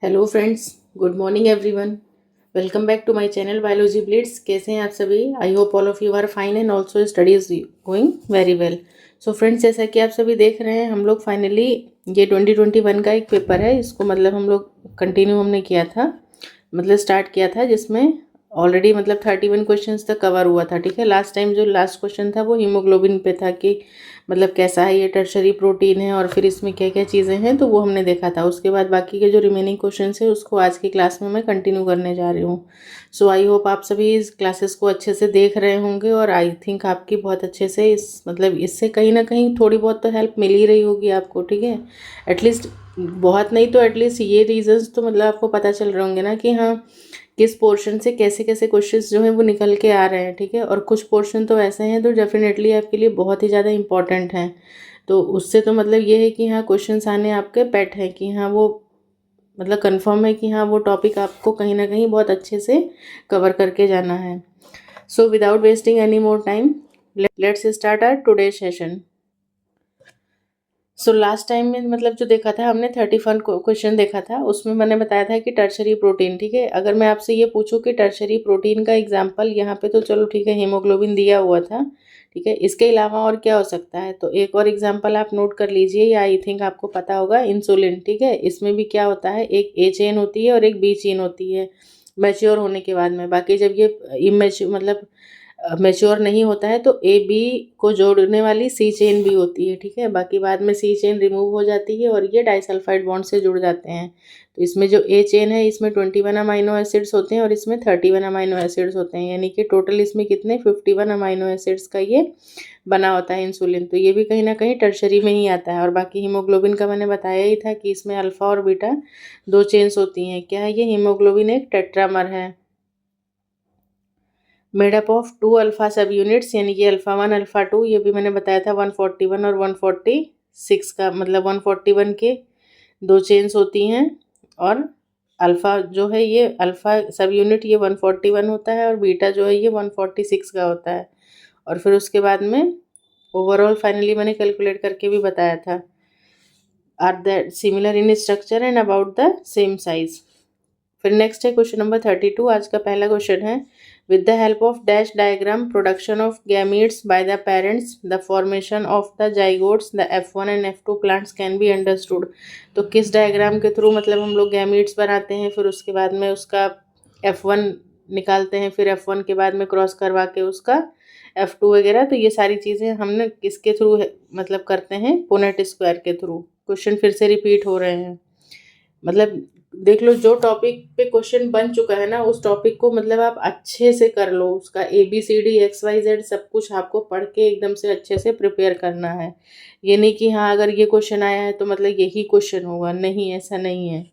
Hello friends, good morning everyone. Welcome back to my channel Biology Blitz. कैसे हैं आप सभी? I hope all of you are fine and also study is going very well. So friends, जैसा कि आप सभी देख रहे हैं, हम लोग फाइनली ये 2021 का एक पेपर है, इसको मतलब हम लोग कंटिन्यू हमने किया था, मतलब स्टार्ट किया था, जिसमें ऑलरेडी मतलब 31 क्वेश्चंस तक कवर हुआ था। ठीक है, लास्ट टाइम जो लास्ट क्वेश्चन था वो हीमोग्लोबिन पे था कि मतलब कैसा है ये टर्शरी प्रोटीन है और फिर इसमें क्या क्या चीज़ें हैं, तो वो हमने देखा था। उसके बाद बाकी के जो रिमेनिंग क्वेश्चंस है उसको आज की क्लास में मैं कंटिन्यू करने जा रही हूँ। सो आई होप आप सभी इस क्लासेस को अच्छे से देख रहे होंगे और आई थिंक आपकी बहुत अच्छे से इस मतलब इससे कहीं ना कहीं थोड़ी बहुत तो हेल्प मिल ही रही होगी आपको। ठीक है, एटलीस्ट बहुत नहीं तो एटलीस्ट ये रीजंस तो मतलब आपको पता चल रहे होंगे ना कि हाँ किस पोर्शन से कैसे कैसे क्वेश्चंस जो हैं वो निकल के आ रहे हैं। ठीक है, और कुछ पोर्शन तो ऐसे हैं तो डेफिनेटली आपके लिए बहुत ही ज़्यादा इंपॉर्टेंट हैं। तो उससे तो मतलब ये है कि हाँ क्वेश्चंस आने आपके पेट हैं कि हाँ वो मतलब कंफर्म है कि हाँ वो टॉपिक आपको कहीं ना कहीं बहुत अच्छे से कवर करके जाना है। So without wasting any more time, let's start our today session. So last time में मतलब जो देखा था हमने 31 क्वेश्चन देखा था, उसमें मैंने बताया था कि टर्शरी प्रोटीन। ठीक है, अगर मैं आपसे ये पूछूं कि टर्शरी प्रोटीन का एग्जांपल यहाँ पे, तो चलो ठीक है हीमोग्लोबिन दिया हुआ था। ठीक है, इसके अलावा और क्या हो सकता है? तो एक और एग्जांपल आप नोट कर लीजिए, या आई थिंक आपको पता होगा, इंसुलिन। ठीक है, इसमें भी क्या होता है, एक ए चेन होती है और एक बी चेन होती है मैच्योर होने के बाद में। बाकी जब ये इमेच्योर मतलब मैच्योर नहीं होता है तो ए बी को जोड़ने वाली सी चेन भी होती है। ठीक है, बाकी बाद में सी चेन रिमूव हो जाती है और ये डाइसल्फाइड बॉन्ड से जुड़ जाते हैं। तो इसमें जो ए चेन है इसमें 21 अमाइनो एसिड्स होते हैं और इसमें 31 अमाइनो एसिड्स होते हैं, यानी कि टोटल इसमें कितने 51 अमाइनो एसिड्स का ये बना होता है इंसुलिन। तो ये भी कहीं ना कहीं टर्शरी में ही आता है। और बाकी हीमोग्लोबिन का मैंने बताया ही था कि इसमें अल्फा और बीटा दो चेन्स होती हैं। क्या है ये? हीमोग्लोबिन एक टेट्रामर है मेड अप ऑफ 2 अल्फा सब यूनिट्स, यानी कि अल्फा 1 अल्फा 2। ये भी मैंने बताया था 141 और 146 का मतलब 141 के दो चेन्स होती हैं और अल्फा जो है ये अल्फा सब यूनिट ये 141 होता है और बीटा जो है ये 146 का होता है। और फिर उसके बाद में ओवरऑल फाइनली मैंने कैलकुलेट करके भी बताया था, are that similar in structure and about the same size. फिर नेक्स्ट है क्वेश्चन नंबर 32। आज का पहला क्वेश्चन है, with the help of dash diagram production of gametes by the parents the formation of the zygotes the F1 and F2 plants can be understood. तो किस diagram के through मतलब हम लोग गैमीट्स बनाते हैं, फिर उसके बाद में उसका F1 निकालते हैं, फिर F1 के बाद में क्रॉस करवा के उसका F2 वगैरह। तो ये सारी चीज़ें हमने किसके थ्रू मतलब करते हैं? पुनेट स्क्वायर के थ्रू। क्वेश्चन फिर से रिपीट हो रहे हैं, मतलब देख लो जो टॉपिक पे क्वेश्चन बन चुका है ना उस टॉपिक को मतलब आप अच्छे से कर लो, उसका ABCD XYZ सब कुछ आपको पढ़ के एकदम से अच्छे से प्रिपेयर करना है। ये नहीं कि हाँ अगर ये क्वेश्चन आया है तो मतलब यही क्वेश्चन होगा, नहीं, ऐसा नहीं है।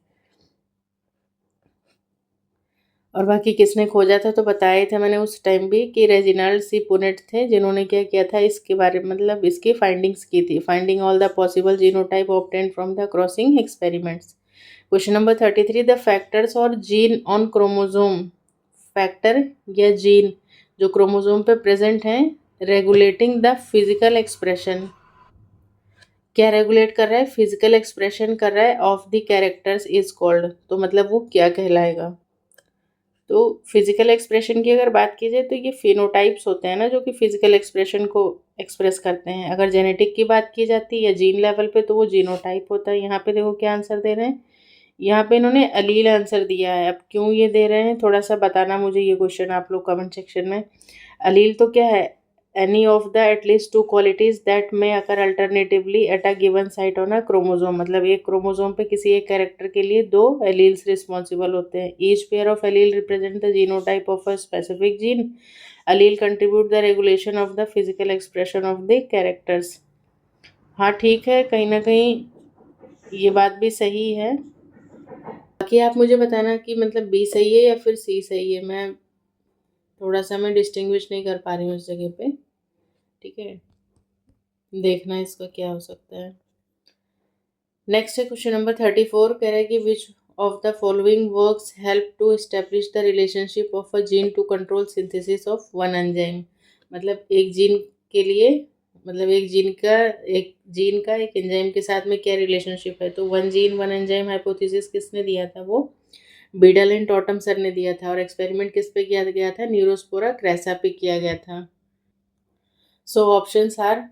और बाकी किसने खोजा था तो बताया था मैंने उस टाइम भी कि रेजिनाल्ड सी पुनेट थे, जिन्होंने क्या किया था इसके बारे में मतलब इसकी फाइंडिंग्स की थी, finding all the possible genotype obtained from the crossing experiments. Question number 33, the factors और जीन ऑन क्रोमोजोम। फैक्टर या जीन जो क्रोमोजोम पे प्रेजेंट हैं रेगुलेटिंग द फिजिकल एक्सप्रेशन। क्या रेगुलेट कर रहा है? फिजिकल एक्सप्रेशन कर रहा है of the characters is called. तो मतलब वो क्या कहलाएगा? तो फिजिकल एक्सप्रेशन की अगर बात की जाए तो ये फिनोटाइप्स होते हैं ना जो कि फिजिकल एक्सप्रेशन को एक्सप्रेस करते हैं। अगर जेनेटिक की बात की जाती है या जीन लेवल पे तो वो जीनोटाइप होता है। यहाँ पे देखो क्या आंसर दे रहे हैं, यहाँ पे इन्होंने अलील आंसर दिया है। अब क्यों ये दे रहे हैं थोड़ा सा बताना मुझे ये क्वेश्चन आप लोग कमेंट सेक्शन में। अलील तो क्या है? Any of the at least two qualities that may occur alternatively at a given site on a chromosome. मतलब एक क्रोमोजोम पे किसी एक कैरेक्टर के लिए दो एलील्स रिस्पॉन्सिबल होते हैं। Each pair of allele represent the genotype of a specific gene. Allele contribute the regulation of the physical expression of the characters. हाँ ठीक है, कहीं ना कहीं ये बात भी सही है। बाकी आप मुझे बताना कि मतलब बी सही है या फिर सी सही है। मैं थोड़ा सा मैं डिस्टिंग्विश नहीं कर पा रही हूँ इस जगह पे। ठीक है, देखना इसका क्या हो सकता है। नेक्स्ट है क्वेश्चन नंबर 34। कह रहा है कि which of the following works help to establish the relationship of a gene to control synthesis of one enzyme. मतलब एक जीन के लिए मतलब एक जीन का एक एंजाइम के साथ में क्या रिलेशनशिप है। तो one gene one enzyme hypothesis किसने दिया था, वो बीडल एंड टॉटम सर ने दिया था। और एक्सपेरिमेंट किस पे किया गया था, न्यूरोस्पोरा क्रैसा पे किया गया था। So options are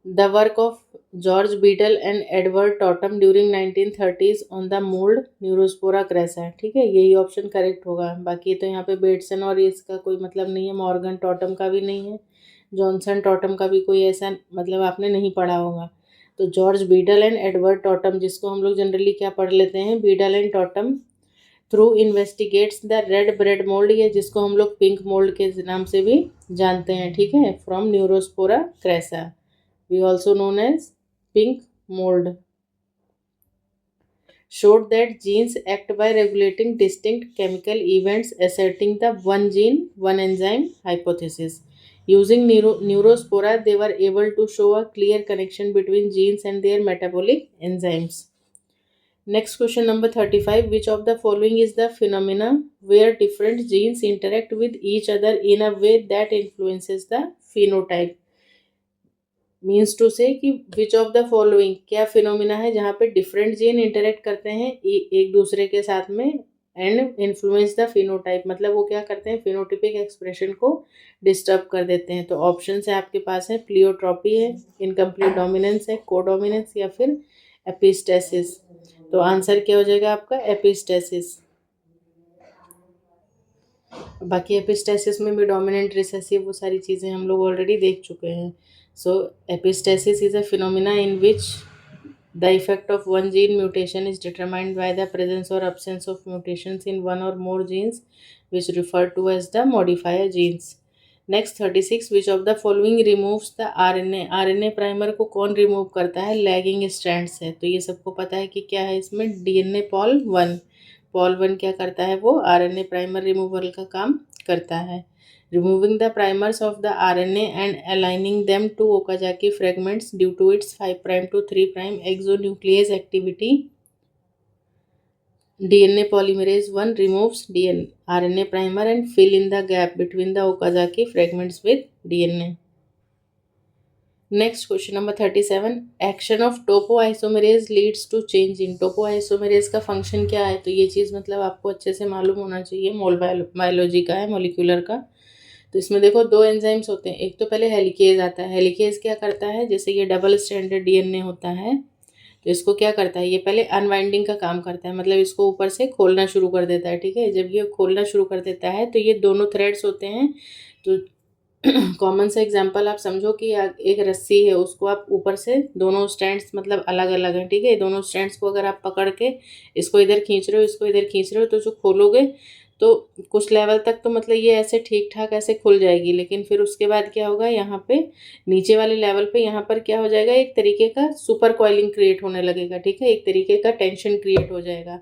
the work of George Beadle and Edward Tatum during 1930s on the mould Neurospora crassa. ठीक है, यही ऑप्शन करेक्ट होगा। बाकी तो यहाँ पे बेटसन और इसका कोई मतलब नहीं है, मॉर्गन टॉटम का भी नहीं है, जॉनसन टॉटम का भी कोई ऐसा मतलब आपने नहीं पढ़ा होगा। तो George Beadle and Edward Tatum, जिसको हम लोग जनरली क्या पढ़ लेते हैं, Beadle and Tatum through investigates the red bread mould, या जिसको हम लोग पिंक मोल्ड के नाम से भी जानते हैं। ठीक है, from Neurospora crassa, we also known as pink mould, showed that genes act by regulating distinct chemical events, asserting the one gene, one enzyme hypothesis. Using neurospora, they were able to show a clear connection between genes and their metabolic enzymes. Next question number 35. Which of the following is the phenomena where different genes interact with each other in a way that influences the phenotype? Means to say कि which of the following, क्या phenomena है जहाँ पे different gene interact करते हैं एक दूसरे के साथ में एंड इन्फ्लुएंस द फिनोटाइप, मतलब वो क्या करते हैं, फिनोटिपिक एक्सप्रेशन को डिस्टर्ब कर देते हैं। तो ऑप्शन है आपके पास है प्लियोट्रॉपी है, इनकम्प्लीट डोमिनेंस है, कोडोमिनेंस या फिर एपिस्टेसिस। तो आंसर क्या हो जाएगा आपका, एपिस्टेसिस। बाकी एपिस्टेसिस में भी डोमिनेंट रिसेसिव वो सारी चीज़ें हम लोग ऑलरेडी देख चुके हैं। So epistasis is a phenomena in which the effect of one gene mutation is determined by the presence or absence of mutations in one or more genes which refer to as the modifier genes. Next 36, which of the following removes the RNA. RNA primer को कौन remove करता है, lagging strands है। तो ये सबको पता है कि क्या है इसमें, डीएनए पॉल वन क्या करता है, वो आरएनए प्राइमर रिमूवल का काम करता है। Removing the primers of the RNA and aligning them to Okazaki fragments due to its 5' to 3' exonuclease activity, DNA polymerase 1 removes RNA primer and fill in the gap between the Okazaki fragments with DNA. Next question number 37. Action of topoisomerase leads to change in topoisomerase का function क्या है, तो ये चीज़ मतलब आपको अच्छे से मालूम होना चाहिए, मोल बायोलॉजी का है, मोलिकुलर का। तो इसमें देखो दो एंजाइम्स होते हैं, एक तो पहले हेलिकेज आता है। हेलिकेज क्या करता है, जैसे ये डबल स्ट्रैंडेड डीएनए होता है, तो इसको क्या करता है, ये पहले अनवाइंडिंग का काम करता है, मतलब इसको ऊपर से खोलना शुरू कर देता है। ठीक है, जब ये खोलना शुरू कर देता है तो ये दोनों थ्रेड्स होते हैं। तो कॉमन सा एग्जांपल आप समझो कि एक रस्सी है, उसको आप ऊपर से दोनों स्ट्रैंड्स मतलब अलग अलग हैं। ठीक है, दोनों स्ट्रैंड्स को अगर आप पकड़ के इसको इधर खींच रहे हो, इसको इधर खींच रहे हो, तो जो खोलोगे तो कुछ लेवल तक तो मतलब ये ऐसे ठीक ठाक ऐसे खुल जाएगी, लेकिन फिर उसके बाद क्या होगा, यहाँ पे नीचे वाले लेवल पे यहाँ पर क्या हो जाएगा, एक तरीके का सुपर कॉइलिंग क्रिएट होने लगेगा। ठीक है, एक तरीके का टेंशन क्रिएट हो जाएगा।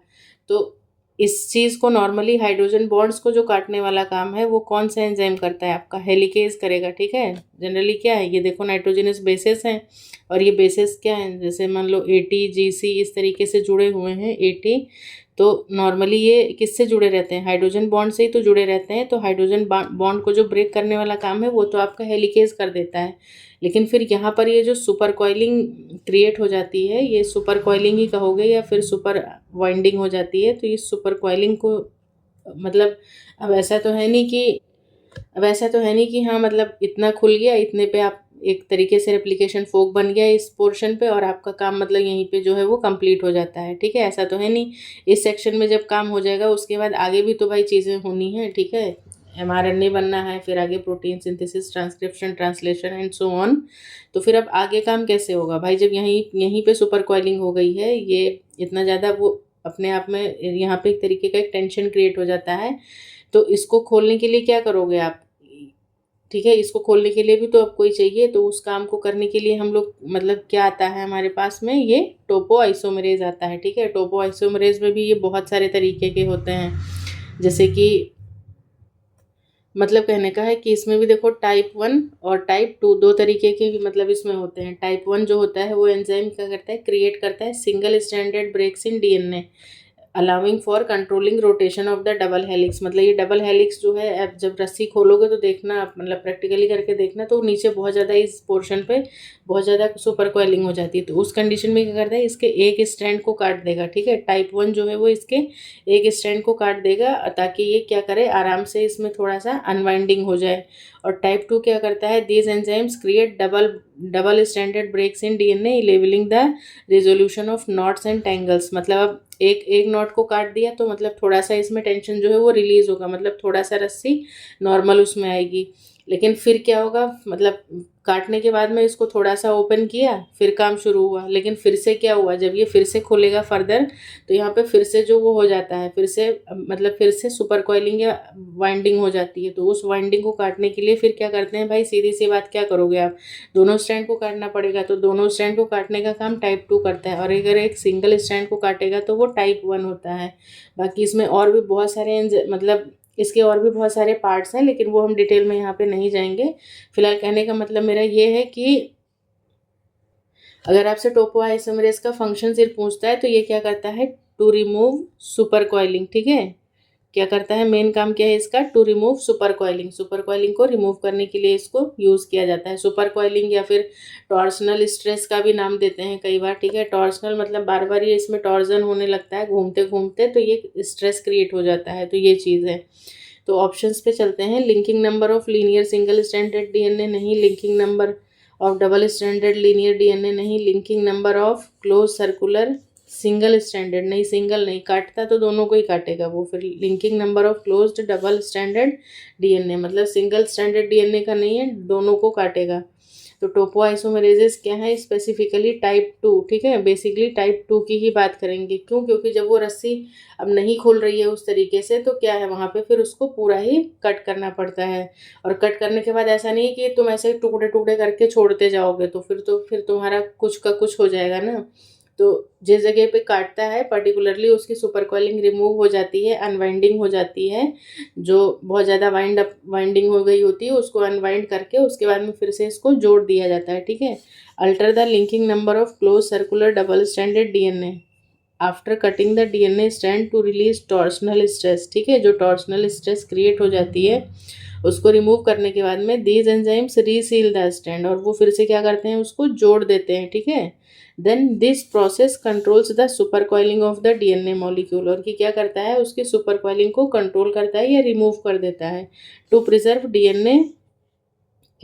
तो इस चीज़ को नॉर्मली हाइड्रोजन बॉन्ड्स को जो काटने वाला काम है वो कौन सा एंजाइम करता है, आपका हेलिकेज करेगा। ठीक है, जनरली क्या है, ये देखो नाइट्रोजनस बेसेस हैं, और ये बेसेस क्या हैं, जैसे मान लो AT GC इस तरीके से जुड़े हुए हैं AT, तो नॉर्मली ये किससे जुड़े रहते हैं, हाइड्रोजन बॉन्ड से ही तो जुड़े रहते हैं। तो हाइड्रोजन बॉन्ड को जो ब्रेक करने वाला काम है वो तो आपका हेलिकेज कर देता है, लेकिन फिर यहाँ पर ये जो सुपर कॉइलिंग क्रिएट हो जाती है, ये सुपर कॉइलिंग ही कहोगे या फिर सुपर वाइंडिंग हो जाती है। तो इस सुपर कॉइलिंग को मतलब अब ऐसा तो है नहीं कि हाँ मतलब इतना खुल गया, इतने पे आप एक तरीके से रेप्लिकेशन फोक बन गया इस पोर्शन पे और आपका काम मतलब यहीं पे जो है वो कंप्लीट हो जाता है। ठीक है, ऐसा तो है नहीं। इस सेक्शन में जब काम हो जाएगा उसके बाद आगे भी तो भाई चीज़ें होनी है। ठीक है, mRNA बनना है, फिर आगे protein synthesis, transcription, translation and so on. तो फिर अब आगे काम कैसे होगा भाई, जब यहीं पे सुपर कॉइलिंग हो गई है, ये इतना ज़्यादा वो अपने आप में यहाँ पे एक तरीके का एक टेंशन क्रिएट हो जाता है। तो इसको खोलने के लिए क्या करोगे आप, ठीक है, इसको खोलने के लिए भी तो अब कोई चाहिए। तो उस काम को करने के लिए हम लोग मतलब क्या आता है हमारे पास में, ये टोपो आइसोमरेज आता है। ठीक है, टोपो आइसोमरेज में भी ये बहुत सारे तरीके के होते हैं, जैसे कि मतलब कहने का है कि इसमें भी देखो टाइप 1 और टाइप 2 दो तरीके के भी मतलब इसमें होते हैं। टाइप 1 जो होता है वो एंजाइम क्या करता है, क्रिएट करता है single stranded breaks in DNA, allowing for controlling rotation of the double helix. मतलब ये डबल हेलिक्स जो है, आप जब रस्सी खोलोगे तो देखना, आप मतलब प्रैक्टिकली करके देखना, तो नीचे बहुत ज़्यादा इस पोर्शन पे बहुत ज़्यादा सुपर कॉइलिंग हो जाती है। तो उस कंडीशन में क्या करता है, इसके एक स्ट्रैंड को काट देगा। ठीक है, टाइप 1 जो है वो इसके एक स्ट्रैंड को काट देगा ताकि ये क्या करे, आराम से इसमें थोड़ा सा अनवाइंडिंग हो जाए। और टाइप 2 क्या करता है, these enzymes create double stranded breaks in DNA levelling the resolution of knots and tangles. मतलब अब एक एक नॉट को काट दिया तो मतलब थोड़ा सा इसमें टेंशन जो है वो रिलीज होगा, मतलब थोड़ा सा रस्सी नॉर्मल उसमें आएगी। लेकिन फिर क्या होगा, मतलब काटने के बाद में इसको थोड़ा सा ओपन किया, फिर काम शुरू हुआ। लेकिन फिर से क्या हुआ, जब ये फिर से खोलेगा फर्दर, तो यहाँ पे फिर से जो वो हो जाता है, फिर से मतलब फिर से सुपर कॉइलिंग या वाइंडिंग हो जाती है। तो उस वाइंडिंग को काटने के लिए फिर क्या करते हैं भाई, सीधी सी बात, क्या करोगे आप, दोनों स्ट्रैंड को काटना पड़ेगा। तो दोनों स्ट्रैंड को काटने का काम टाइप 2 करता है, और अगर एक सिंगल स्ट्रैंड को काटेगा तो वो टाइप 1 होता है। बाकी इसमें और भी बहुत सारे मतलब इसके और भी बहुत सारे पार्ट्स हैं, लेकिन वो हम डिटेल में यहाँ पे नहीं जाएंगे। फिलहाल कहने का मतलब मेरा ये है कि अगर आपसे टोपो आइसोमेरेज का फंक्शन सिर्फ पूछता है तो ये क्या करता है, टू रिमूव सुपर कॉइलिंग। ठीक है, क्या करता है, मेन काम क्या है इसका, to remove super coiling. Super coiling को रिमूव करने के लिए इसको यूज़ किया जाता है। सुपर कॉइलिंग या फिर टॉर्सनल स्ट्रेस का भी नाम देते हैं कई बार। ठीक है, टॉर्सनल मतलब बार बार ये इसमें टॉर्जन होने लगता है घूमते घूमते, तो ये स्ट्रेस क्रिएट हो जाता है, तो ये चीज़ है। तो ऑप्शंस पे चलते हैं। Linking number of linear single stranded DNA नहीं, linking number of double stranded linear DNA नहीं, linking number of close circular single stranded नहीं, सिंगल नहीं, काटता तो दोनों को ही काटेगा वो। फिर linking number of closed double stranded DNA, मतलब सिंगल स्ट्रैंडेड डीएनए का नहीं है, दोनों को काटेगा। तो टोपो आइसोमेरेजेस क्या है, स्पेसिफिकली टाइप 2। ठीक है, बेसिकली टाइप 2 की ही बात करेंगे। क्यों, क्योंकि जब वो रस्सी अब नहीं खुल रही है उस तरीके से, तो क्या है वहाँ पे फिर उसको पूरा ही कट करना पड़ता है। और कट करने के बाद ऐसा नहीं कि तुम ऐसे टुकड़े टुकड़े करके छोड़ते जाओगे, तो फिर तुम्हारा कुछ का कुछ हो जाएगा ना। तो जिस जगह पे काटता है पर्टिकुलरली उसकी सुपर कॉइलिंग रिमूव हो जाती है, अनवाइंडिंग हो जाती है। जो बहुत ज़्यादा वाइंडिंग हो गई होती है उसको अनवाइंड करके उसके बाद में फिर से इसको जोड़ दिया जाता है। ठीक है, alter the linking number of close circular double stranded DNA after cutting the DNA strand to release torsional stress. ठीक है, जो टॉर्सनल स्ट्रेस क्रिएट हो जाती है उसको रिमूव करने के बाद में दीज एंजाइम्स रीसील द स्ट्रैंड, और वो फिर से क्या करते हैं, उसको जोड़ देते हैं। ठीक है, then this process controls the super coiling of the DNA molecule, और कि क्या करता है, उसकी सुपर कॉइलिंग को कंट्रोल करता है या रिमूव कर देता है, to preserve DNA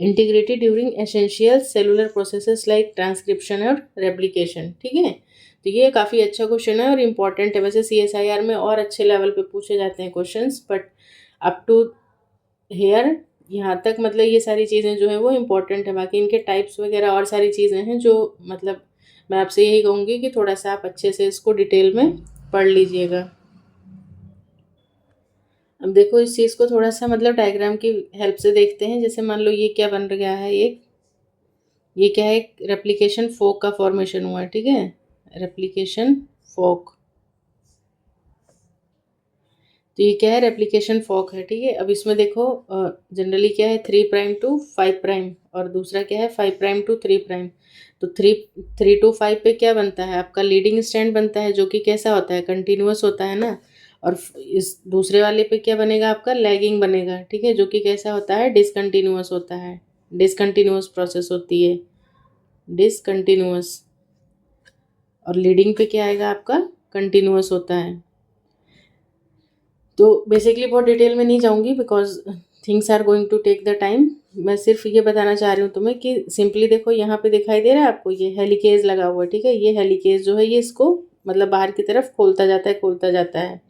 integrity during essential cellular processes like transcription और रेप्लिकेशन। ठीक है, तो ये काफ़ी अच्छा क्वेश्चन है और इम्पॉर्टेंट है। वैसे CSIR में और अच्छे लेवल पे पूछे जाते हैं questions, but up to here यहाँ तक मतलब ये सारी चीज़ें जो है वो इम्पोर्टेंट है। बाकी इनके टाइप्स वगैरह और सारी चीज़ें हैं जो मतलब मैं आपसे यही कहूँगी कि थोड़ा सा आप अच्छे से इसको डिटेल में पढ़ लीजिएगा। अब देखो इस चीज़ को थोड़ा सा मतलब डायग्राम की हेल्प से देखते हैं। जैसे मान लो ये क्या बन गया है, ये क्या है, रेप्लिकेशन फोक का फॉर्मेशन हुआ है। ठीक है, रेप्लिकेशन फोक, तो ये क्या है, रेप्लिकेशन फॉक है। ठीक है, अब इसमें देखो जनरली क्या है, 3' to 5', और दूसरा क्या है, 5' to 3'। तो 3 to 5 पे क्या बनता है, आपका लीडिंग स्ट्रैंड बनता है, जो कि कैसा होता है, कंटिन्यूअस होता है ना। और इस दूसरे वाले पे क्या बनेगा, आपका लैगिंग बनेगा। ठीक है, जो कि कैसा होता है, डिसकंटिन्यूअस होता है, डिसकंटिन्यूअस प्रोसेस होती है, डिसकंटिन्यूअस। और लीडिंग पे क्या आएगा, आपका कंटिन्यूअस होता है। तो बेसिकली बहुत डिटेल में नहीं जाऊंगी because things are going to take the time. मैं सिर्फ ये बताना चाह रही हूँ तुम्हें कि सिंपली देखो यहाँ पे दिखाई दे रहा है आपको, ये हेलिकेज लगा हुआ है। ठीक है, ये हेलिकेज जो है ये इसको मतलब बाहर की तरफ खोलता जाता है, खोलता जाता है।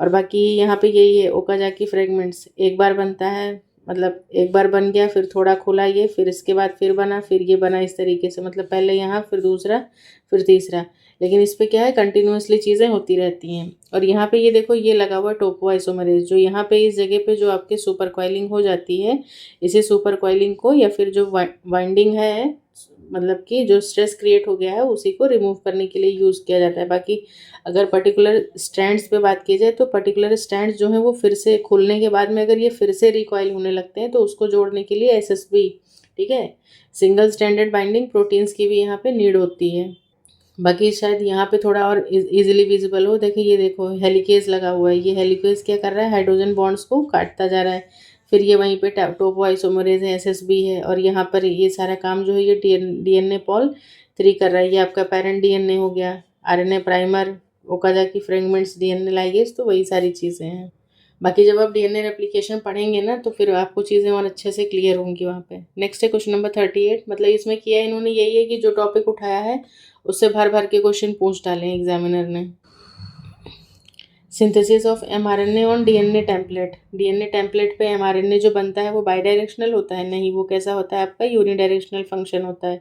और बाकी यहाँ पे यही है, ओकाजाकी फ्रेगमेंट्स एक बार बनता है, मतलब एक बार बन गया, फिर थोड़ा खुला ये, फिर इसके बाद फिर बना, फिर ये बना, इस तरीके से। मतलब पहले यहाँ, फिर दूसरा, फिर तीसरा। लेकिन इस पे क्या है, कंटिन्यूअसली चीज़ें होती रहती हैं। और यहाँ पे ये देखो, ये लगा हुआ है टोपो आइसोमरेज, जो यहाँ पे इस जगह पे जो आपके सुपर कॉइलिंग हो जाती है, इसी सुपर कॉइलिंग को या फिर जो वाइंडिंग है, मतलब कि जो स्ट्रेस क्रिएट हो गया है, उसी को रिमूव करने के लिए यूज़ किया जाता है। बाकी अगर पर्टिकुलर स्ट्रैंड्स पे बात की जाए तो पर्टिकुलर स्ट्रैंड्स जो हैं वो फिर से खुलने के बाद में अगर ये फिर से रिकॉइल होने लगते हैं तो उसको जोड़ने के लिए SSB, ठीक है, सिंगल स्ट्रैंडेड बाइंडिंग प्रोटीन्स की भी यहाँ पे नीड होती है। बाकी शायद यहाँ पे थोड़ा और इजीली विजिबल हो। देखिए ये देखो हेलिकेज लगा हुआ है, ये हेलिकेज क्या कर रहा है, हाइड्रोजन बॉन्ड्स को काटता जा रहा है। फिर ये वहीं पे टोपो आइसोमरेज है, एसएसबी है, और यहाँ पर ये सारा काम जो है ये डीएनए पॉल 3 कर रहा है। ये आपका पेरेंट डीएनए हो गया, RNA primer, Okazaki fragments, DNA ligase, तो वही सारी चीज़ें हैं। बाकी जब आप डीएनए रेप्लिकेशन पढ़ेंगे ना तो फिर आपको चीज़ें और अच्छे से क्लियर होंगी वहाँ पे। नेक्स्ट है क्वेश्चन नंबर 38। मतलब इसमें किया इन्होंने यही है कि जो टॉपिक उठाया है उससे भर भर के क्वेश्चन पूछ डाले एग्जामिनर ने। Synthesis of mRNA on DNA template. DNA template पे एमआरएनए जो बनता है वो बाई डायरेक्शनल होता है? नहीं, वो कैसा होता है आपका, यूनिडायरेक्शनल फंक्शन होता है।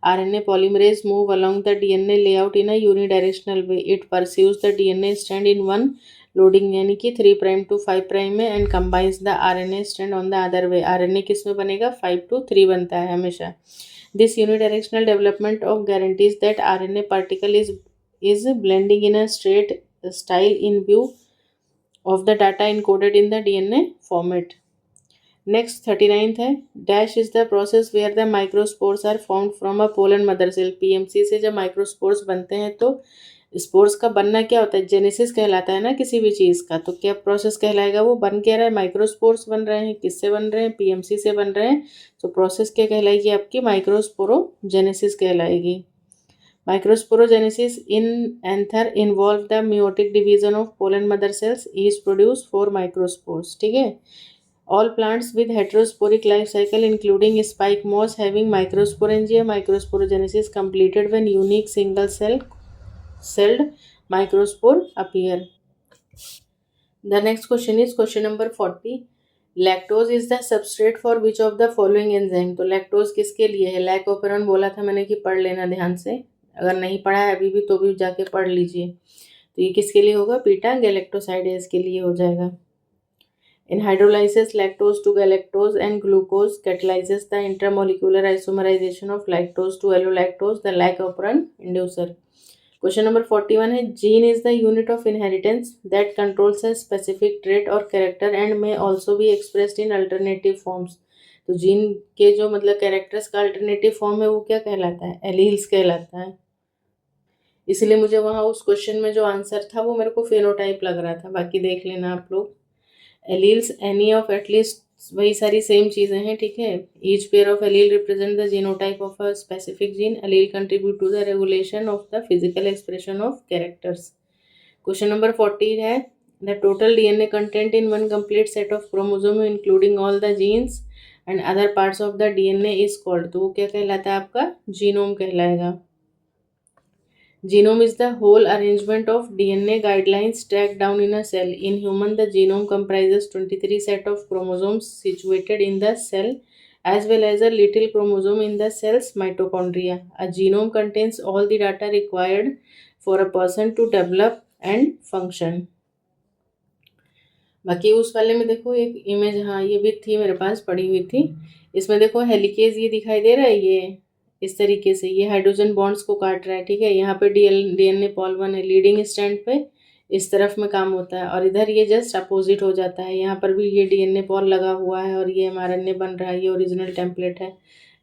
RNA polymerase move along the DNA layout in a unidirectional way. It pursues the DNA strand in one loading यानी कि 3 प्राइम टू 5 प्राइम में and combines the RNA strand on the other way. RNA किस में बनेगा, 5 to 3 बनता है हमेशा। This unidirectional development of guarantees that RNA particle is blending in a straight style in view of the data encoded in the DNA format. Next 39th है, dash is the process where the microspores are formed from a pollen mother cell. PMC से जब microspores बनते हैं तो spores का बनना क्या होता है, जेनेसिस कहलाता है ना किसी भी चीज़ का। तो क्या प्रोसेस कहलाएगा, वो बन क्या रहा है, माइक्रोस्पोर्स बन रहे हैं। किससे बन रहे हैं, पीएमसी से बन रहे हैं। तो प्रोसेस क्या कहलाएगी आपकी, माइक्रोस्पोरोजेनेसिस कहलाएगी। Microsporogenesis in anther involve the meiotic division of pollen mother cells. Each produce 4 microspores. ठीक है। All plants with heterosporic life cycle including spike moss having microsporangia. Microsporogenesis completed when unique single celled microspore appear. The next question is question number 40. Lactose is the substrate for which of the following enzyme. तो lactose किसके लिए है, lac operon बोला था मैंने कि पढ़ लेना ध्यान से। अगर नहीं पढ़ा है अभी भी तो भी जाके पढ़ लीजिए। तो ये किसके लिए होगा, बीटा गैलेक्टोसाइडेज के लिए हो जाएगा। In hydrolysis lactose to galactose and glucose catalyses the intermolecular isomerisation of lactose to allolactose the lac operon inducer. Question number 41 है, gene is the unit of inheritance that controls a specific trait or character and may also be expressed in alternative forms. तो gene के जो मतलब characters का alternative form है वो क्या कहलाता है, एलील्स कहलाता है। इसलिए मुझे वहाँ उस क्वेश्चन में जो आंसर था वो मेरे को फेनोटाइप लग रहा था, बाकी देख लेना आप लोग। एलील्स एनी ऑफ एटलीस्ट वही सारी सेम चीज़ें हैं, ठीक है। Each pair of allele represent the genotype of a specific gene. Allele contribute to the regulation of the physical expression of characters. Question number 40 है, the total DNA content in one complete set of chromosome including all the genes and other parts of the DNA is called. तो वो क्या कहलाता है आपका, genome कहलाएगा। Genome is the whole arrangement of DNA guidelines tracked down in a cell. In human, the genome comprises 23 set of chromosomes situated in the cell as well as a little chromosome in the cell's mitochondria. A genome contains all the data required for a person to develop and function. बाकी उस वाले में देखो एक image, हाँ ये भी थी मेरे पास पड़ी हुई थी। इसमें देखो हेलिकेज ये दिखाई दे रहा है, ये इस तरीके से ये हाइड्रोजन बॉन्ड्स को काट रहा है, ठीक है। यहाँ पे डीएनए पॉल 1 है, लीडिंग स्ट्रैंड पे इस तरफ में काम होता है और इधर ये जस्ट अपोजिट हो जाता है। यहाँ पर भी ये डीएनए पॉल लगा हुआ है और ये एमआरएनए बन रहा है, ये ओरिजिनल टेम्पलेट है।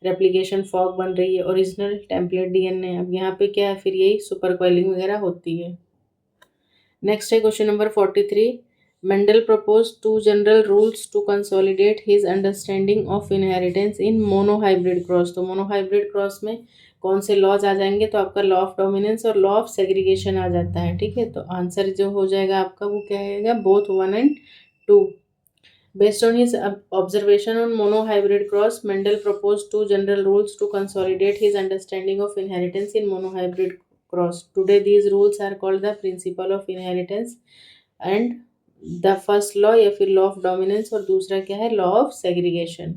रेप्लिकेशन फॉग बन रही है, ओरिजिनल टेम्पलेट डीएनए। अब यहाँ पे क्या है, फिर यही सुपर कॉइलिंग वगैरह होती है। नेक्स्ट है question number 43। Mendel proposed 2 general rules to consolidate his understanding of inheritance in monohybrid cross। तो monohybrid cross में कौन से लॉज आ जाएंगे, तो आपका लॉ ऑफ डोमिनेंस और लॉ ऑफ सेग्रीगेशन आ जाता है, ठीक है। तो आंसर जो हो जाएगा आपका वो क्या आएगा, both 1 and 2। Based on his observation on monohybrid cross, Mendel proposed 2 general rules to consolidate his understanding of inheritance in monohybrid cross. Today these rules are called the principle of inheritance and the first law या फिर law of dominance और दूसरा क्या है, law of segregation.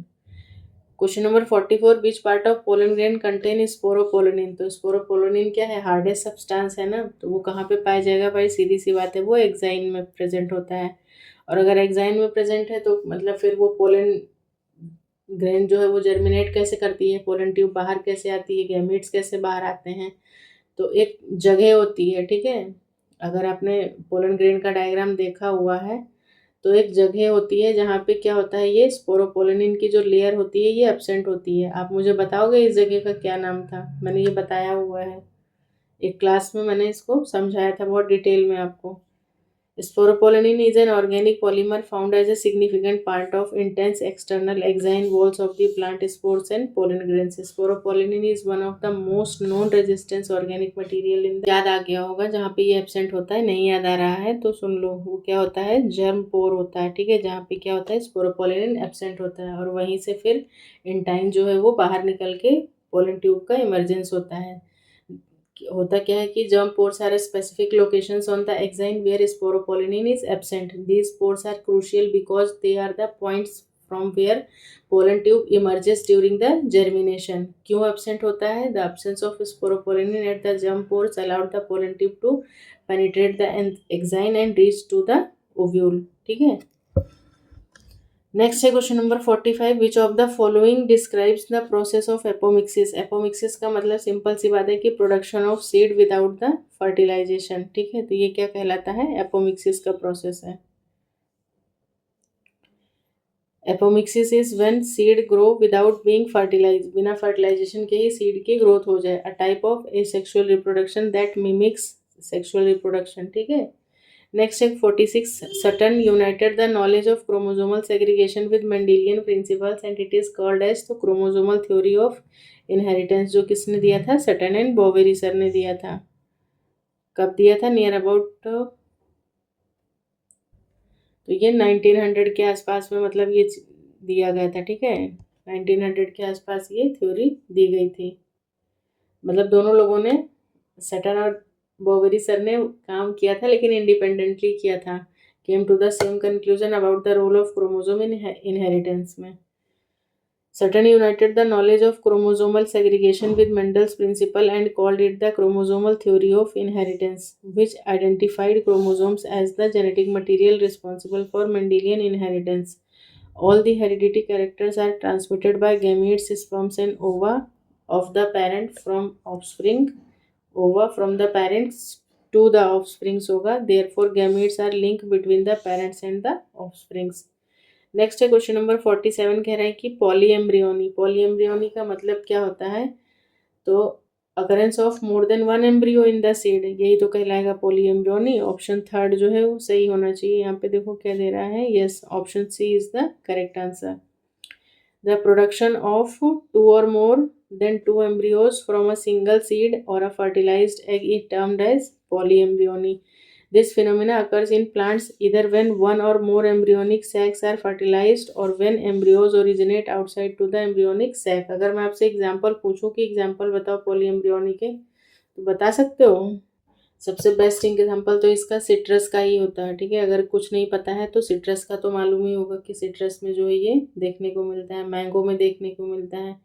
Question number 44, which part of pollen grain contain sporopollenin. तो sporopollenin क्या है, hardest substance है ना, तो वो कहाँ पे पाया जाएगा भाई, सीधी सी बात है वो एग्जाइन में प्रेजेंट होता है। और अगर एग्जाइन में प्रेजेंट है तो मतलब फिर वो पोलन ग्रेन जो है वो जर्मिनेट कैसे करती है, पोलन ट्यूब बाहर कैसे आती है, गैमीट्स कैसे बाहर आते हैं। तो एक जगह होती है, ठीक है। अगर आपने पोलन ग्रेन का डायग्राम देखा हुआ है तो एक जगह होती है जहाँ पे क्या होता है, ये स्पोरोपोलोनिन की जो लेयर होती है ये एब्सेंट होती है। आप मुझे बताओगे इस जगह का क्या नाम था, मैंने ये बताया हुआ है। एक क्लास में मैंने इसको समझाया था बहुत डिटेल में आपको। Sporopollenin is an organic polymer found as a significant part of intense external exine walls of the plant spores and pollen grains. Sporopollenin is one of the most known resistance organic material in the याद आ गया होगा, जहाँ पे ये absent होता है, नहीं याद आ रहा है तो सुन लो। वो क्या होता है, जर्म पोर होता है, ठीक है, जहाँ पे क्या होता है, स्पोरोपोलिन एब्सेंट होता है और वहीं से फिर इंटाइन जो है वो बाहर निकल के पोलन ट्यूब का इमरजेंस होता है। होता क्या है कि germ pores are specific locations on the exine where sporopollenin is absent. These pores are crucial because they are the points from where pollen tube emerges during the germination. क्यों absent होता है? The absence of sporopollenin at the germ pores allowed the pollen tube to penetrate the exine and reach to the ovule. ठीक है। Next है question number 45, which of the following describes the process of apomixis. Apomixis का मतलब simple सी बात है कि production of seed without the fertilization, ठीक है, तो ये क्या कहलाता है, एपोमिक्सिस का प्रोसेस है। Apomixis is when seed grow without being fertilize, बिना फर्टिलाइजेशन के ही सीड की ग्रोथ हो जाए। A type of asexual reproduction that mimics sexual reproduction, ठीक है। Next है 46, Sutton united the knowledge of chromosomal segregation with Mendelian principles and it is called as the chromosomal theory of inheritance। जो किसने दिया था, Sutton and Boveri sir ने दिया था। कब दिया था, नियर अबाउट, तो ये 1900 के आसपास में मतलब ये दिया गया था, ठीक है, 1900 के आसपास ये थ्योरी दी गई थी। मतलब दोनों लोगों ने, सटन और बोवेरी सर ने काम किया था लेकिन इंडिपेंडेंटली किया था। Came to the same conclusion about the role of chromosome in inheritance में। Sutton united the knowledge of chromosomal segregation with Mendel's principle and called it the chromosomal theory of inheritance, which identified chromosomes as the genetic material responsible for Mendelian inheritance. All the hereditary characters are transmitted by gametes, sperms and ova of the parent from offspring, ova from the parents to the offsprings होगा, therefore gametes are linked between the parents and the offsprings। Next है question number 47, कह रहा है कि polyembryony, polyembryony का मतलब क्या होता है, तो occurrence of more than one embryo in the seed, यही तो कहलाएगा पॉलीएम्ब्रियोनी। ऑप्शन थर्ड जो है वो सही होना चाहिए। यहाँ पे देखो क्या दे रहा है, yes, option C is the correct answer. The production of two or more than two embryos from a single seed or a fertilized egg is termed as polyembryony. This phenomena occurs in plants either when one or more embryonic sacs are fertilized or when embryos originate outside to the embryonic sac। अगर मैं आपसे example पूछूं कि example बताओ polyembryony के, तो बता सकते हो? सबसे बेस्ट एग्जांपल तो इसका सिट्रस का ही होता है, ठीक है। अगर कुछ नहीं पता है तो सिट्रस का तो मालूम ही होगा कि सिट्रस में जो है ये देखने को मिलता है, मैंगो में देखने को मिलता है,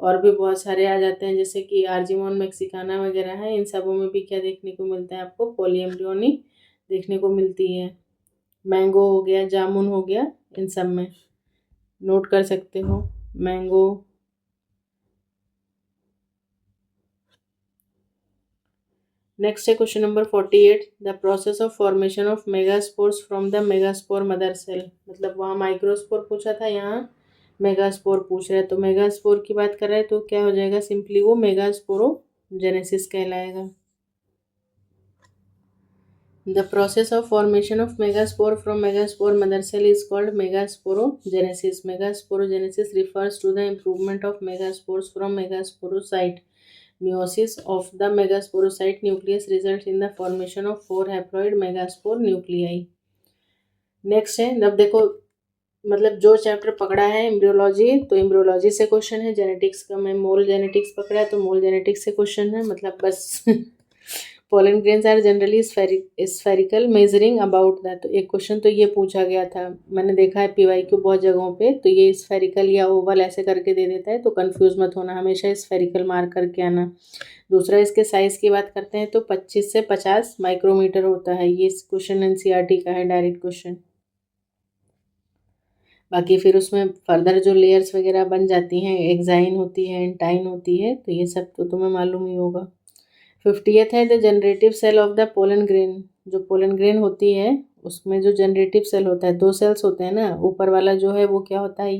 और भी बहुत सारे आ जाते हैं जैसे कि आर्जिमोन मैक्सिकाना वगैरह है, इन सबों में भी क्या देखने को मिलता है आपको, पॉलीएम्ब्रियोनी देखने को मिलती है। मैंगो हो गया, जामुन हो गया, इन सब में नोट कर सकते हो, मैंगो। नेक्स्ट है question number 48, the process of formation of megaspores from the megaspore mother cell. मतलब वहाँ माइक्रोस्पोर पूछा था, यहाँ मेगास्पोर पूछ रहा है, तो मेगास्पोर की बात कर रहा है तो क्या हो जाएगा, सिंपली वो मेगास्पोरोजेनेसिस कहलाएगा। The process of formation of megaspore from megaspore mother cell is called megasporogenesis. Megasporogenesis refers to the improvement of megaspores from megasporocyte. Meiosis of the megasporocyte nucleus results in the formation of 4 haploid megaspore nuclei। Next है, अब देखो मतलब जो chapter पकड़ा है embryology, तो embryology से question है। जेनेटिक्स का मैं मोल जेनेटिक्स पकड़ा है तो मोल जेनेटिक्स से क्वेश्चन है, मतलब बस pollen grains are generally spherical measuring about that, तो एक क्वेश्चन तो ये पूछा गया था, मैंने देखा है PYQ बहुत जगहों पे, तो ये स्फेरिकल या ओवल ऐसे करके दे देता है, तो कंफ्यूज मत होना, हमेशा स्फेरिकल मार्क करके आना। दूसरा इसके साइज़ की बात करते हैं तो 25 से 50 माइक्रोमीटर होता है। ये क्वेश्चन NCERT का है, डायरेक्ट क्वेश्चन। बाकी फिर उसमें फर्दर जो लेयर्स वगैरह बन जाती हैं, एक्साइन होती है, एंटाइन होती है, तो ये सब तो तुम्हें मालूम ही होगा। 50th है, the generative cell of the pollen grain. जो पोलन ग्रेन होती है उसमें जो जनरेटिव सेल होता है, 2 सेल्स होते हैं ना, ऊपर वाला जो है वो क्या होता है,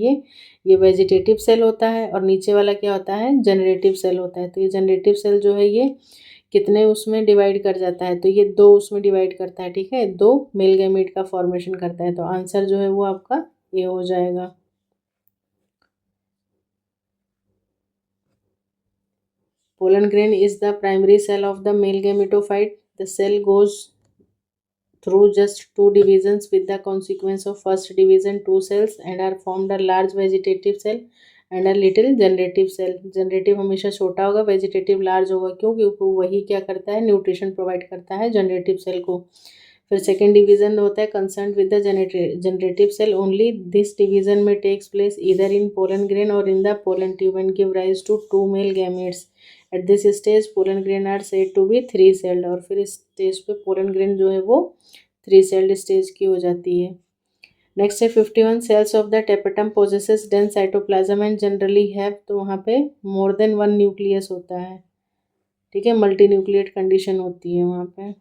ये वेजिटेटिव सेल होता है और नीचे वाला क्या होता है, जनरेटिव सेल होता है। तो ये जनरेटिव सेल जो है ये कितने उसमें डिवाइड कर जाता है, तो ये 2 उसमें डिवाइड करता है, ठीक है, 2 मेल गैमेट का फॉर्मेशन करता है, तो आंसर जो है वो आपका ये हो जाएगा। Pollen grain is the primary cell of the male gametophyte. The cell goes through just two divisions with the consequence of first division two cells and are formed a large vegetative cell and a little generative cell. Generative हमेशा छोटा होगा, vegetative large होगा, क्यों? क्योंकि वही क्या करता है, न्यूट्रिशन प्रोवाइड करता है जनरेटिव सेल को। फिर सेकेंड डिवीजन होता है concern with the generative cell only. This division में टेक्स प्लेस इधर इन पोलन ग्रेन और in the pollen tube and give rise to two male gametes. At this stage pollen grain are said to be 3 celled, और फिर इस stage पे pollen grain जो है वो 3 सेल्ड स्टेज की हो जाती है। नेक्स्ट है 51 cells of the tapetum possesses dense cytoplasm and generally have, तो वहाँ पे मोर देन 1 न्यूक्लियस होता है, ठीक है, मल्टी न्यूक्लिएट कंडीशन होती है वहाँ पे।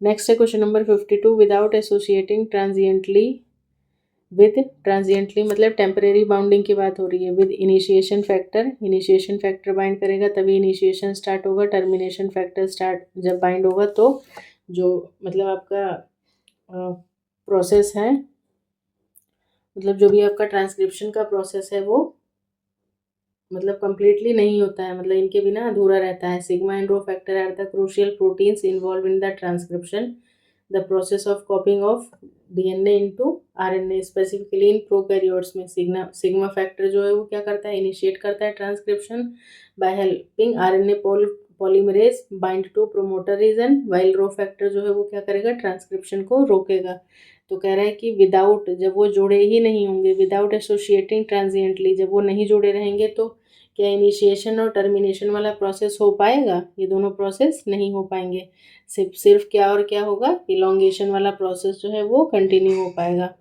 नेक्स्ट है question number 52, without associating transiently with, transiently मतलब टेम्परेरी बाउंडिंग की बात हो रही है, with initiation factor, initiation factor bind करेगा तभी इनिशिएशन स्टार्ट होगा, टर्मिनेशन फैक्टर स्टार्ट जब बाइंड होगा तो जो मतलब आपका प्रोसेस है, मतलब जो भी आपका ट्रांसक्रिप्शन का प्रोसेस है वो मतलब कंप्लीटली नहीं होता है, मतलब इनके बिना अधूरा रहता है। Sigma and rho factor are the crucial proteins involve in the transcription, the process of copying of DNA into RNA, specifically in prokaryotes में सिग्मा फैक्टर जो है वो क्या करता है, इनिशिएट करता है transcription by helping RNA polymerase bind to promoter region, while rho factor जो है वो क्या करेगा, ट्रांसक्रिप्शन को रोकेगा। तो कह रहा है कि विदाउट, जब वो जुड़े ही नहीं होंगे, विदाउट एसोसिएटिंग ट्रांजिएंटली, जब वो नहीं जुड़े रहेंगे तो क्या इनिशिएशन और टर्मिनेशन वाला प्रोसेस हो पाएगा, ये दोनों प्रोसेस नहीं हो पाएंगे। सिर्फ क्या और क्या होगा, इलोंगेशन वाला प्रोसेस जो है वो कंटिन्यू हो पाएगा।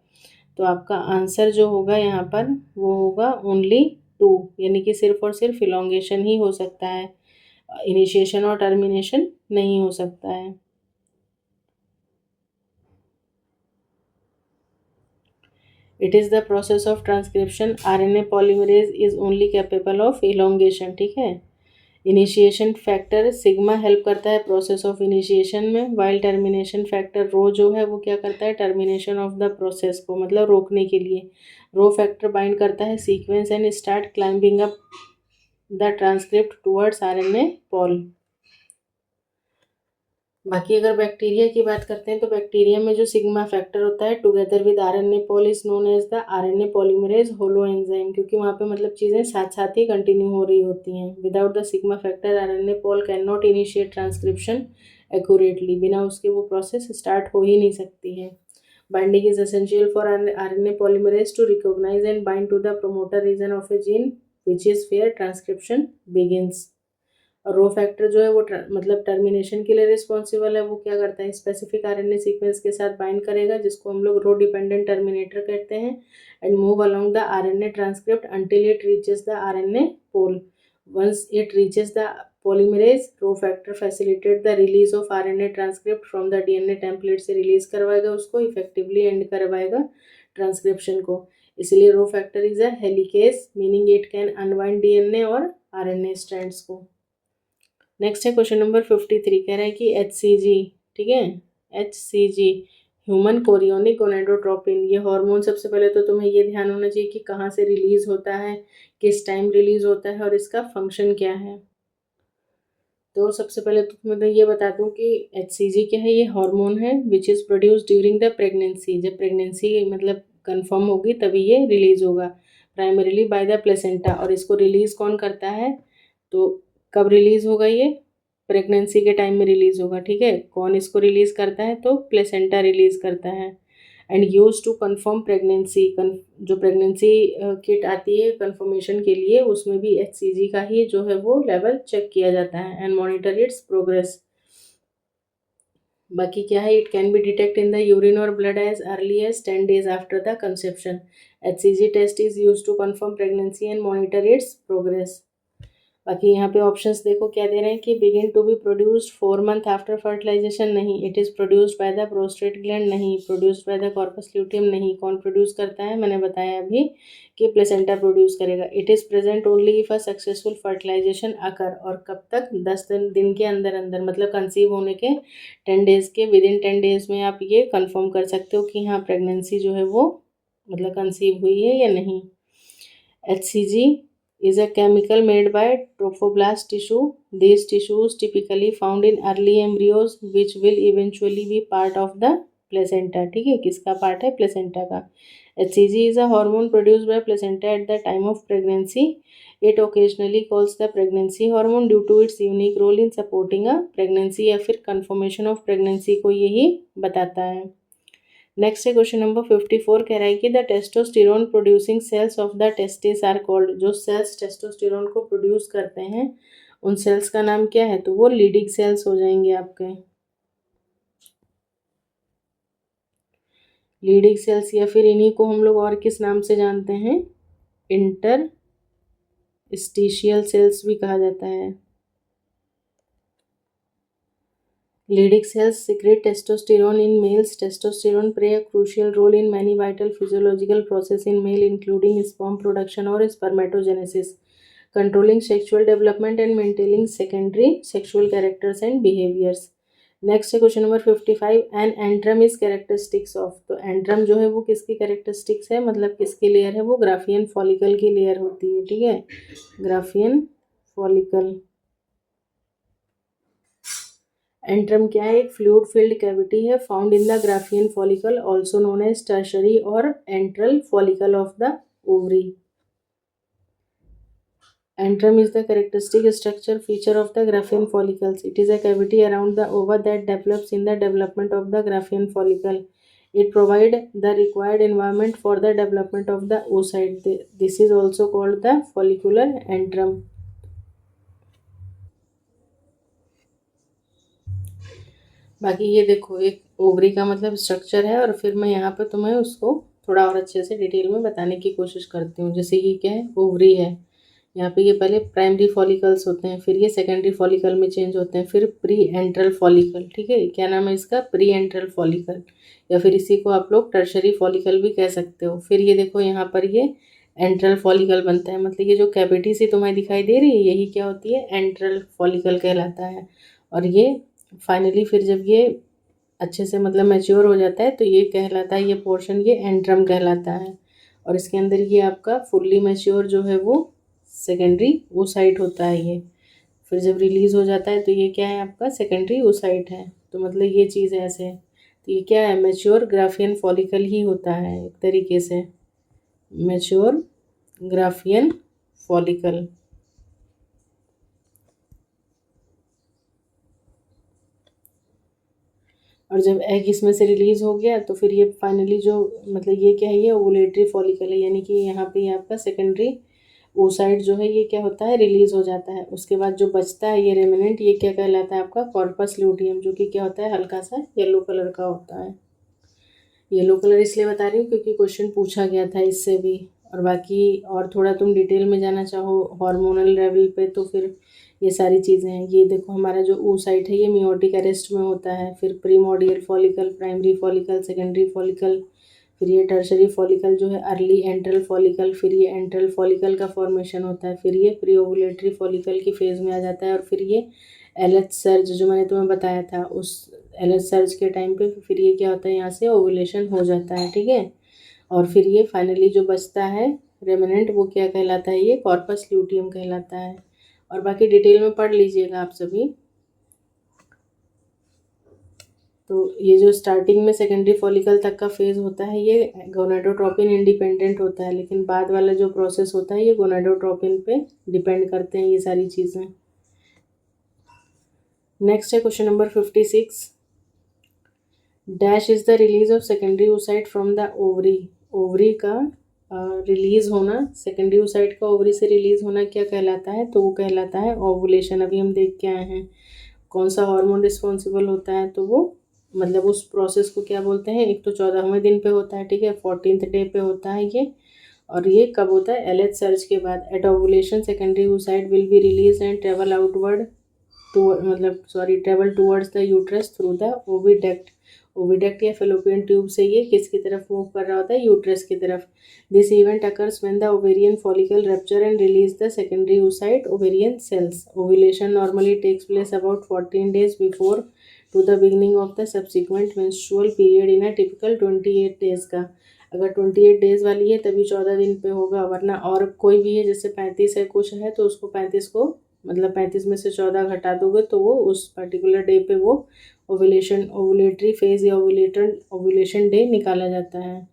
तो आपका आंसर जो होगा यहाँ पर वो होगा ओनली 2, यानी कि सिर्फ और सिर्फ इलोंगेशन ही हो सकता है, इनिशिएशन और टर्मिनेशन नहीं हो सकता है। It is the process of transcription, RNA polymerase is only capable of elongation, ठीक है। इनिशिएशन फैक्टर सिग्मा हेल्प करता है प्रोसेस ऑफ इनिशिएशन में, वाइल टर्मिनेशन फैक्टर रो जो है वो क्या करता है, टर्मिनेशन ऑफ द प्रोसेस को मतलब रोकने के लिए। रो फैक्टर बाइंड करता है sequence and start climbing up the transcript towards RNA pol. बाकी अगर बैक्टीरिया की बात करते हैं तो बैक्टीरिया में जो सिग्मा फैक्टर होता है together with RNA pol is known as the RNA polymerase holoenzyme, क्योंकि वहाँ पे मतलब चीज़ें साथ साथ ही कंटिन्यू हो रही होती हैं। Without the sigma factor RNA pol can not initiate transcription accurately, बिना उसके वो प्रोसेस स्टार्ट हो ही नहीं सकती है। Binding is essential for RNA polymerase to recognize and bind to the promoter region of a gene which is where transcription begins. और rho factor जो है वो मतलब टर्मिनेशन के लिए रिस्पॉन्सिबल है, वो क्या करता है, स्पेसिफिक आरएनए सीक्वेंस के साथ बाइंड करेगा जिसको हम लोग रो डिपेंडेंट टर्मिनेटर कहते हैं, and move along the RNA transcript until it reaches the RNA pol. Once it reaches the polymerase, rho factor facilitate the release of RNA transcript from the DNA template से release करवाएगा उसको, effectively end करवाएगा transcription को। इसलिए rho factor is a helicase, meaning it can unwind DNA और RNA strands को। Next है question number 53, कह रहा है कि HCG, ठीक है, HCG ह्यूमन कोरियोनिक गोनेडोट्रोपिन, ये हार्मोन सबसे पहले तो तुम्हें ये ध्यान होना चाहिए कि कहाँ से रिलीज होता है, किस टाइम रिलीज होता है और इसका फंक्शन क्या है। तो सबसे पहले तो मैं ये बता दूं कि HCG क्या है, ये हार्मोन है which is produce during the pregnancy, जब प्रेगनेंसी मतलब कंफर्म होगी तभी ये रिलीज होगा, प्राइमरीली बाय द प्लेसेंटा। और इसको रिलीज कौन करता है, तो कब रिलीज होगा, ये प्रेगनेंसी के टाइम में रिलीज होगा, ठीक है। कौन इसको रिलीज करता है, तो प्लेसेंटा रिलीज करता है। And use to confirm pregnancy, जो प्रेगनेंसी किट आती है कन्फर्मेशन के लिए उसमें भी HCG का ही जो है वो लेवल चेक किया जाता है, एंड मॉनिटर इट्स प्रोग्रेस। बाकी क्या है, it can be detect in the urine or blood as early as 10 days after the conception. HCG test is use to confirm pregnancy and monitor its progress. बाकी यहाँ पे options देखो क्या दे रहे हैं कि begin to be produced 4 month after fertilization, नहीं। It is produced by the prostate gland, नहीं। Produced by the corpus luteum, नहीं। कौन प्रोड्यूस करता है, मैंने बताया अभी कि प्लेसेंटा प्रोड्यूस करेगा। It is present only if a successful fertilization occur, और कब तक, 10 दिन के अंदर अंदर, मतलब कंसीव होने के 10 डेज़ के, विद इन 10 डेज़ में आप ये कंफर्म कर सकते हो कि हाँ प्रेगनेंसी जो है वो मतलब कंसीव हुई है या नहीं। HCG is a chemical made by trophoblast tissue. These tissues typically found in early embryos which will eventually be part of the placenta. ठीक है, किसका पार्ट है, प्लेसेंटा का। HCG is a hormone produced by placenta at the time of pregnancy. It occasionally calls the pregnancy hormone due to its unique role in supporting a pregnancy या फिर confirmation of pregnancy को यही बताता है। Next है question number 54, कह रहा है कि the testosterone producing cells of the testis are called. जो सेल्स टेस्टोस्टेरोन को प्रोड्यूस करते हैं उन सेल्स का नाम क्या है, तो वो लीडिंग सेल्स हो जाएंगे आपके। लीडिंग सेल्स, या फिर इन्हीं को हम लोग और किस नाम से जानते हैं, इंटरस्टिशियल सेल्स भी कहा जाता है। Leydig cells secrete testosterone in males. Testosterone play a crucial role in many vital physiological processes in male, including sperm production or spermatogenesis, controlling sexual development and maintaining secondary sexual characters and behaviors. Next है question number 55, an antrum is characteristics of. तो antrum जो है वो किसकी characteristics है, मतलब किसकी layer है, वो ग्राफियन फॉलिकल की लेयर होती है। ठीक है, ग्राफियन फॉलिकल। एंट्रम क्या है, एक फ्लूइड फिल्ड कैविटी है found in the Graafian follicle, also known as tertiary और antral follicle of the ovary. Antrum is the characteristic structure feature of the Graafian follicles. It is a cavity around the ova that develops in the development of the Graafian follicle. It provides the required environment for the development of the oocyte. This is also called the follicular antrum. बाकी ये देखो एक ovary का मतलब structure है, और फिर मैं यहाँ पे तुम्हें उसको थोड़ा और अच्छे से डिटेल में बताने की कोशिश करती हूँ। जैसे ये क्या है, ओवरी है। यहाँ पे ये पहले प्राइमरी फॉलिकल्स होते हैं, फिर ये सेकेंडरी फॉलिकल में चेंज होते हैं, फिर प्री एंट्रल फॉलिकल। ठीक है, क्या नाम है इसका, प्री एंट्रल फॉलिकल, या फिर इसी को आप लोग टर्शरी फॉलिकल भी कह सकते हो। फिर ये देखो यहाँ पर ये एंट्रल फॉलिकल बनता है, मतलब ये जो कैविटी सी तुम्हें दिखाई दे रही है यही क्या होती है, एंट्रल फॉलिकल कहलाता है। और ये फाइनली फिर जब ये अच्छे से मतलब मैच्योर हो जाता है तो ये कहलाता है, ये पोर्शन ये एंट्रम कहलाता है। और इसके अंदर ये आपका फुल्ली मैच्योर जो है वो सेकेंडरी oocyte होता है ये। फिर जब रिलीज़ हो जाता है तो ये क्या है, आपका सेकेंडरी oocyte है। तो मतलब ये चीज़ ऐसे है, तो ये क्या है, मैच्योर ग्राफियन फॉलिकल ही होता है एक तरीके से, मैच्योर ग्राफियन फॉलिकल। और जब एग इसमें से रिलीज़ हो गया तो फिर ये फाइनली जो मतलब ये क्या है, ये ओवुलेटरी फॉलिकल है, यानी कि यहाँ पे ये आपका सेकेंडरी oocyte जो है ये क्या होता है, रिलीज़ हो जाता है। उसके बाद जो बचता है ये रेमिनेंट, ये क्या कहलाता है, आपका कॉर्पस ल्यूटियम, जो कि क्या होता है, हल्का सा येलो कलर का होता है। येलो कलर इसलिए बता रही हूँ क्योंकि क्वेश्चन पूछा गया था इससे भी। और बाकी और थोड़ा तुम डिटेल में जाना चाहो हार्मोनल लेवल पे तो फिर ये सारी चीज़ें हैं। ये देखो हमारा जो oocyte है ये मियोटिक अरेस्ट में होता है, फिर primordial follicle, primary follicle, secondary follicle, फिर ये टर्शरी फॉलिकल जो है, अर्ली एंट्रल फॉलिकल, फिर ये एंट्रल फॉलिकल का फॉर्मेशन होता है, फिर ये प्री ओवुलेटरी फॉलिकल की फेज़ में आ जाता है, और फिर ये एलएच सर्ज जो मैंने तुम्हें बताया था, उस एलएच सर्ज के टाइम पे फिर ये क्या होता है, यहाँ से ओवुलेशन हो जाता है। ठीक है, और फिर ये फाइनली जो बचता है रेमिनेंट वो क्या कहलाता है, ये कॉर्पस ल्यूटियम कहलाता है। और बाकी डिटेल में पढ़ लीजिएगा आप सभी। तो ये जो स्टार्टिंग में सेकेंडरी फॉलिकल तक का फेज़ होता है ये गोनाडोट्रोपिन इंडिपेंडेंट होता है, लेकिन बाद वाला जो प्रोसेस होता है ये गोनाडोट्रोपिन पे डिपेंड करते हैं ये सारी चीज़ें। नेक्स्ट है question number 56, dash is the release of secondary oocyte from the ovary. Ovary का रिलीज़ होना, सेकेंडरी oocyte का ओवरी से रिलीज़ होना क्या कहलाता है, तो वो कहलाता है ओवुलेशन। अभी हम देख के आए हैं कौन सा हार्मोन रिस्पॉन्सिबल होता है, तो वो मतलब उस प्रोसेस को क्या बोलते हैं, एक तो 14वें दिन पे होता है, ठीक है, 14th डे पे होता है ये, और ये कब होता है, LH सर्ज के बाद। At ovulation secondary oocyte will be release and travel outward travel towards the uterus through the oviduct. Oviduct या फेलोपियन ट्यूब से ये किसकी तरफ मूव कर रहा होता है, यूट्रस की तरफ। This event occurs when the ovarian follicle rupture and release the secondary oocyte ovarian cells. Ovulation normally takes place about 14 days before to the beginning of the subsequent menstrual period in a typical 28 days का। अगर 28 days वाली है तभी 14 दिन पे होगा, वरना और कोई भी है जैसे 35 है कुछ है तो उसको 35 को मतलब 35 में से 14 घटा दोगे तो वो उस पर्टिकुलर डे पे वो ओवुलेटरी फेज या ओवुलेशन डे निकाला जाता है।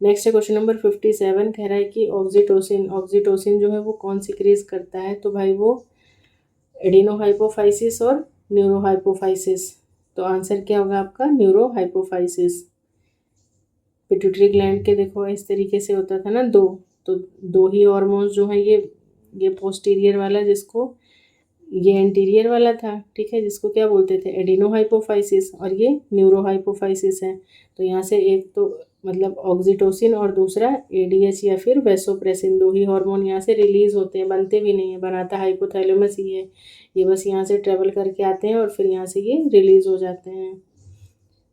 नेक्स्ट है क्वेश्चन नंबर 57, कह रहा है कि ऑक्सीटोसिन जो है वो कौन सिक्रीज करता है, तो भाई वो एडिनोहाइपोफाइसिस और न्यूरोहाइपोफाइसिस। तो आंसर क्या होगा आपका, न्यूरोहाइपोफाइसिस। पिट्यूटरी ग्लैंड के देखो इस तरीके से होता था ना तो दो ही हार्मोन्स जो है ये पोस्टीरियर वाला जिसको ये एंटीरियर वाला था, ठीक है, जिसको क्या बोलते थे, एडिनोहाइपोफाइसिस, और ये न्यूरोहाइपोफाइसिस है। तो यहाँ से एक तो मतलब ऑक्सीटोसिन और दूसरा एडीएच या फिर वैसोप्रेसिन, दो ही हार्मोन यहाँ से रिलीज होते हैं, बनते भी नहीं है, बनाता हाइपोथैलेमस ही है। ये बस यहाँ से ट्रेवल करके आते हैं और फिर यहाँ से ये रिलीज हो जाते हैं।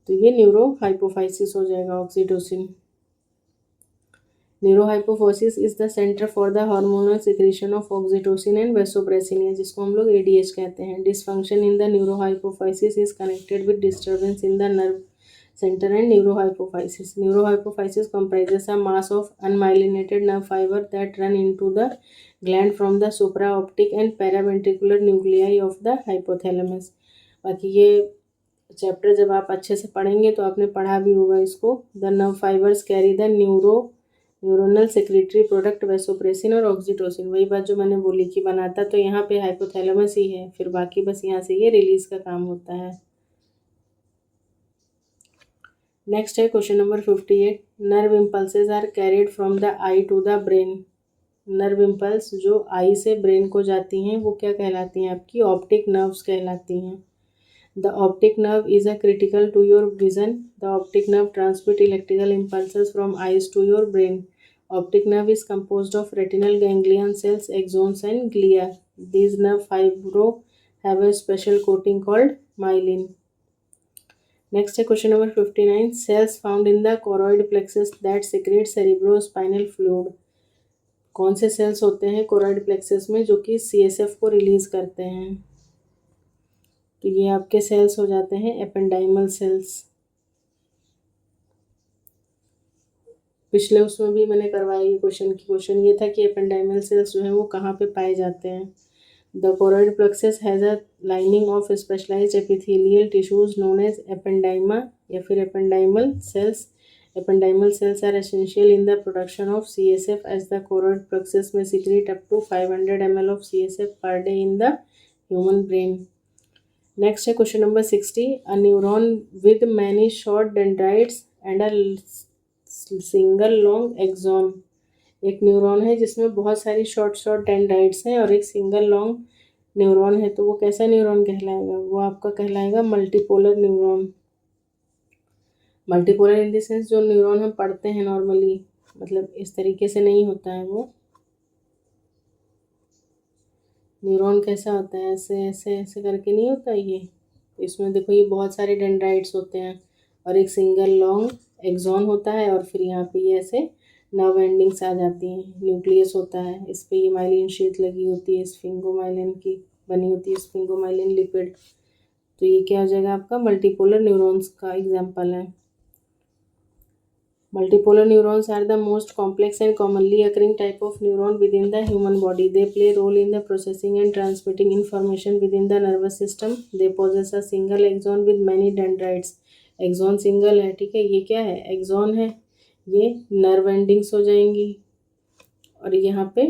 तो ये न्यूरोहाइपोफाइसिस हो जाएगा oxytocin. Neurohypophysis is the centre for the hormonal secretion of oxytocin and vasopressin है, जिसको हम लोग एडीएच कहते हैं। Dysfunction in the neurohypophysis is connected with disturbance in the nerve centre and neurohypophysis. Neurohypophysis comprises a mass of unmyelinated nerve fiber that run into the gland from the supraoptic and paraventricular nuclei of the hypothalamus। बाकी ये chapter जब आप अच्छे से पढ़ेंगे तो आपने पढ़ा भी होगा इसको। The nerve fibres carry the neuronal secretary product vasopressin और ऑक्सीटोसिन। वही बात जो मैंने बोली कि बनाता तो यहाँ पे हाइपोथैलेमस ही है, फिर बाकी बस यहाँ से ये रिलीज का काम होता है। नेक्स्ट है question number 58, nerve impulses are carried from the eye to the brain. Nerve impulse जो आई से ब्रेन को जाती हैं वो क्या कहलाती हैं, आपकी ऑप्टिक नर्व्स कहलाती हैं। The optic nerve is a critical to your vision. The optic nerve transmit electrical impulses from eyes to your brain. Optic nerve is composed of retinal ganglion cells, axons and glia. These nerve fibro have a special coating called myelin. Next है question number 59, cells found in the choroid plexus that secrete cerebrospinal fluid. कौन से sales होते हैं choroid plexus में जो कि CSF को release करते हैं, तो ये आपके सेल्स हो जाते हैं एपेंडाइमल सेल्स। पिछले उसमें भी मैंने करवाया ये क्वेश्चन ये था कि एपेंडाइमल सेल्स जो है वो कहाँ पे पाए जाते हैं। The choroid plexus has a lining of specialized epithelial tissues known as ependyma या फिर ependymal cells. Ependymal cells are essential in the production of CSF as the choroid plexus में secrete up to 500 ml of CSF per day in the human brain. Next है question number 60, a neuron with many short dendrites and a single long axon. एक neuron है जिसमें बहुत सारी short dendrites हैं और एक सिंगल लॉन्ग न्यूरॉन है, तो वो कैसा न्यूरॉन कहलाएगा, वो आपका कहलाएगा multipolar neuron. Multipolar in the sense जो न्यूरॉन हम पढ़ते हैं नॉर्मली, मतलब इस तरीके से नहीं होता है वो। न्यूरॉन कैसा होता है, ऐसे ऐसे ऐसे करके नहीं होता ये। इसमें देखो ये बहुत सारे डेंड्राइट्स होते हैं और एक सिंगल लॉन्ग एक्सॉन होता है और फिर यहाँ पे ये ऐसे नर्व एंडिंग्स आ जाती हैं। न्यूक्लियस होता है, इस पे ये माइलिन शीट लगी होती है, स्फिंगोमाइलिन की बनी होती है, स्फिंगोमाइलिन लिपिड। तो ये क्या हो जाएगा आपका मल्टीपोलर न्यूरॉन्स का एग्जाम्पल है। Multipolar neurons are the most complex and commonly occurring type of neuron within the human body. They play a role in the processing and transmitting information within the nervous system. They possess a single axon with many dendrites. Axon single है, ठीक है, ये क्या है, axon है, ये nerve endings हो जाएंगी और यहाँ पे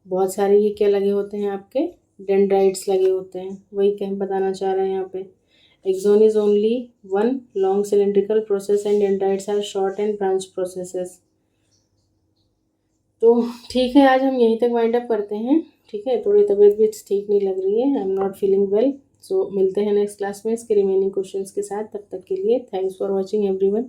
बहुत सारे ये क्या लगे होते हैं आपके डेंड्राइट्स लगे होते हैं। वही क्या बताना चाह रहे हैं यहाँ पे, Axon is only one long cylindrical process and dendrites are short and branch processes। तो ठीक है, आज हम यहीं तक वाइंड अप करते हैं, ठीक है। थोड़ी तबीयत भी ठीक नहीं लग रही है, I am not feeling well. So मिलते हैं नेक्स्ट क्लास में इसके रिमेनिंग क्वेश्चंस के साथ। तब तक के लिए थैंक्स फॉर वॉचिंग एवरीवन।